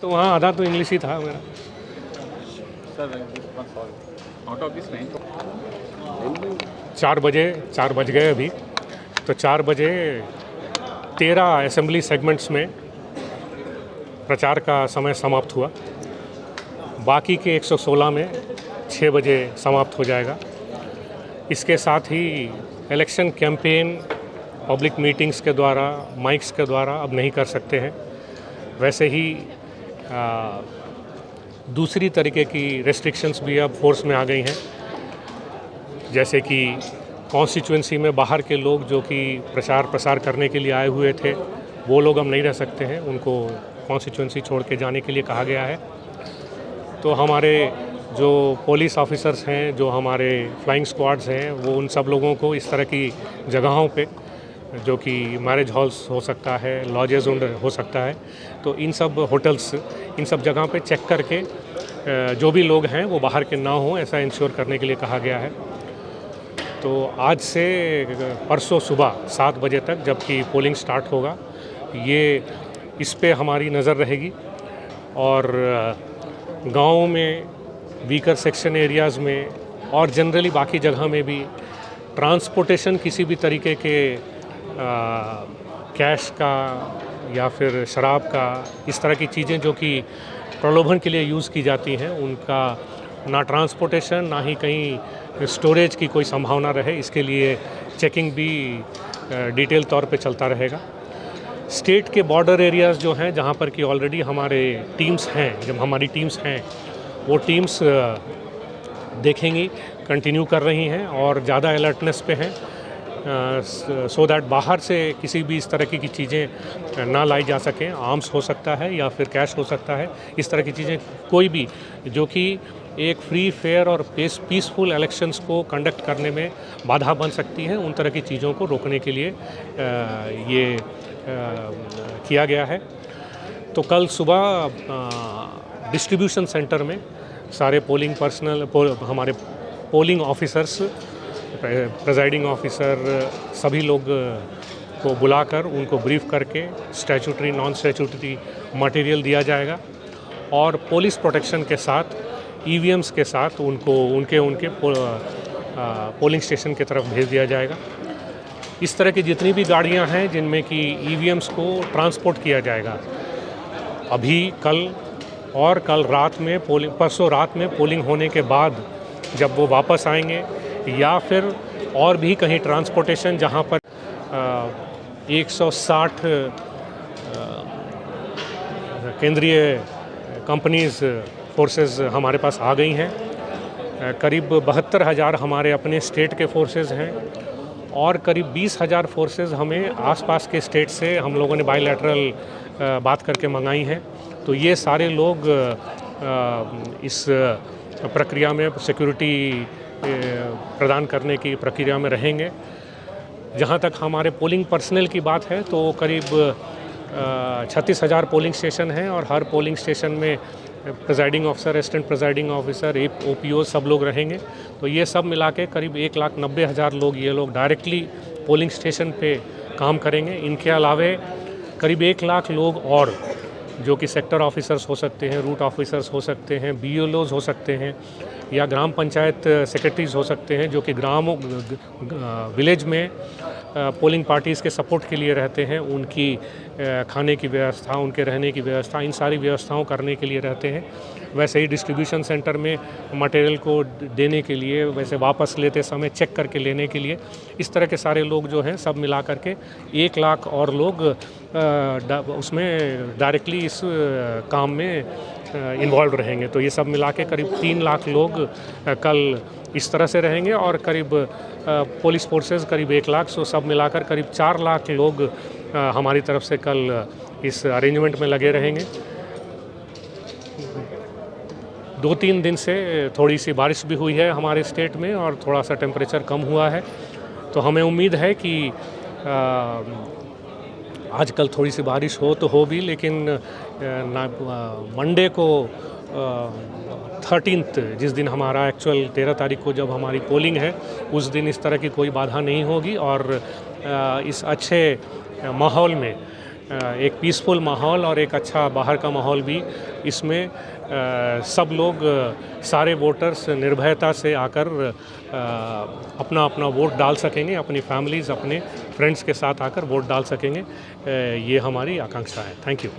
तो वहाँ आधा तो इंग्लिश ही था मेरा। सर आउट ऑफ दिस 4 बज गए अभी। तो 4 बजे 13 असेंबली सेगमेंट्स में प्रचार का समय समाप्त हुआ। बाकी के 116 में 6 बजे समाप्त हो जाएगा। इसके साथ ही इलेक्शन कैंपेन पब्लिक मीटिंग्स के द्वारा, माइक्स के द्वारा अब नहीं कर सकते हैं। वैसे ही दूसरी तरीके की रेस्ट्रिक्शंस भी अब फोर्स में आ गई हैं, जैसे कि कॉन्स्टिट्यूंसी में बाहर के लोग जो कि प्रचार प्रसार करने के लिए आए हुए थे वो लोग अब नहीं रह सकते हैं, उनको कॉन्स्टिट्यूंसी छोड़ के जाने के लिए कहा गया है। तो हमारे जो पुलिस ऑफिसर्स हैं, जो हमारे फ्लाइंग स्क्वाड्स हैं, वो उन सब लोगों को इस तरह की जगहों पे, जो कि मैरिज हॉल्स हो सकता है, लॉजेस हो सकता है, तो इन सब होटल्स, इन सब जगह पे चेक करके जो भी लोग हैं वो बाहर के ना हों, ऐसा इंश्योर करने के लिए कहा गया है। तो आज से परसों सुबह 7 बजे तक जबकि पोलिंग स्टार्ट होगा, ये इस पे हमारी नज़र रहेगी। और गाँव में, वीकर सेक्शन एरियाज़ में और जनरली बाकी जगह में भी ट्रांसपोर्टेशन किसी भी तरीके के कैश का या फिर शराब का, इस तरह की चीज़ें जो कि प्रलोभन के लिए यूज़ की जाती हैं, उनका ना ट्रांसपोर्टेशन ना ही कहीं स्टोरेज की कोई संभावना रहे, इसके लिए चेकिंग भी डिटेल तौर पे चलता रहेगा। स्टेट के बॉर्डर एरियाज़ जो हैं, जहाँ पर कि ऑलरेडी हमारे टीम्स हैं, जब हमारी टीम्स हैं वो टीम्स देखेंगी, कंटिन्यू कर रही हैं और ज़्यादा अलर्टनेस पे हैं, सो दैट बाहर से किसी भी इस तरह की चीज़ें ना लाई जा सकें। आर्म्स हो सकता है या फिर कैश हो सकता है, इस तरह की चीज़ें कोई भी जो कि एक फ्री, फेयर और पीसफुल इलेक्शंस को कंडक्ट करने में बाधा बन सकती हैं, उन तरह की चीज़ों को रोकने के लिए ये किया गया है। तो कल सुबह डिस्ट्रीब्यूशन सेंटर में सारे पोलिंग पर्सनल, हमारे पोलिंग ऑफिसर्स, प्रेजाइडिंग ऑफिसर, सभी लोग को बुलाकर उनको ब्रीफ करके स्टैट्यूटरी, नॉन स्टैट्यूटरी मटेरियल दिया जाएगा और पुलिस प्रोटेक्शन के साथ, ईवीएम्स के साथ उनको उनके पोलिंग स्टेशन की तरफ भेज दिया जाएगा। इस तरह की जितनी भी गाड़ियां हैं जिनमें कि ईवीएम्स को ट्रांसपोर्ट किया जाएगा, अभी कल और कल रात में परसों रात में पोलिंग होने के बाद जब वो वापस आएंगे, या फिर और भी कहीं ट्रांसपोर्टेशन जहां पर 160 केंद्रीय कंपनीज़, फोर्सेस हमारे पास आ गई हैं। करीब 72,000 हमारे अपने स्टेट के फोर्सेस हैं और करीब 20,000 फोर्सेस हमें आसपास के स्टेट से हम लोगों ने बायलैटरल बात करके मंगाई हैं। तो ये सारे लोग इस प्रक्रिया में, सिक्योरिटी प्रदान करने की प्रक्रिया में रहेंगे। जहाँ तक हमारे पोलिंग पर्सनल की बात है तो करीब 36,000 पोलिंग स्टेशन हैं और हर पोलिंग स्टेशन में presiding officer, assistant presiding officer, OPO सब लोग रहेंगे। तो ये सब मिला के करीब 1,90,000 लोग, ये लोग डायरेक्टली पोलिंग स्टेशन पे काम करेंगे। इनके अलावे करीब 1 लाख लोग और जो कि सेक्टर ऑफिसर्स हो सकते हैं, रूट ऑफिसर्स हो सकते हैं, बीएलओज हो सकते हैं, या ग्राम पंचायत सेक्रेटरीज हो सकते हैं, जो कि विलेज में पोलिंग पार्टीज़ के सपोर्ट के लिए रहते हैं। उनकी खाने की व्यवस्था, उनके रहने की व्यवस्था, इन सारी व्यवस्थाओं करने के लिए रहते हैं। वैसे ही डिस्ट्रीब्यूशन सेंटर में मटेरियल को देने के लिए, वैसे वापस लेते समय चेक करके लेने के लिए, इस तरह के सारे लोग जो हैं सब मिला करके 1 लाख और लोग उसमें डायरेक्टली इस काम में इन्वॉल्व रहेंगे। तो ये सब मिला के करीब 3 लाख लोग कल इस तरह से रहेंगे और करीब पुलिस फोर्सेस करीब 1 लाख, सो सब मिलाकर करीब 4 लाख लोग हमारी तरफ से कल इस अरेंजमेंट में लगे रहेंगे। 2-3 दिन से थोड़ी सी बारिश भी हुई है हमारे स्टेट में और थोड़ा सा टेम्परेचर कम हुआ है, तो हमें उम्मीद है कि आजकल थोड़ी सी बारिश हो तो हो भी, लेकिन मंडे को 13th, जिस दिन हमारा एक्चुअल 13 तारीख को जब हमारी पोलिंग है, उस दिन इस तरह की कोई बाधा नहीं होगी और इस अच्छे माहौल में एक पीसफुल माहौल और एक अच्छा बाहर का माहौल भी इसमें सब लोग सारे वोटर्स निर्भयता से आकर अपना अपना वोट डाल सकेंगे, अपनी फैमिलीज़ अपने फ्रेंड्स के साथ आकर वोट डाल सकेंगे, ये हमारी आकांक्षा है। Thank you.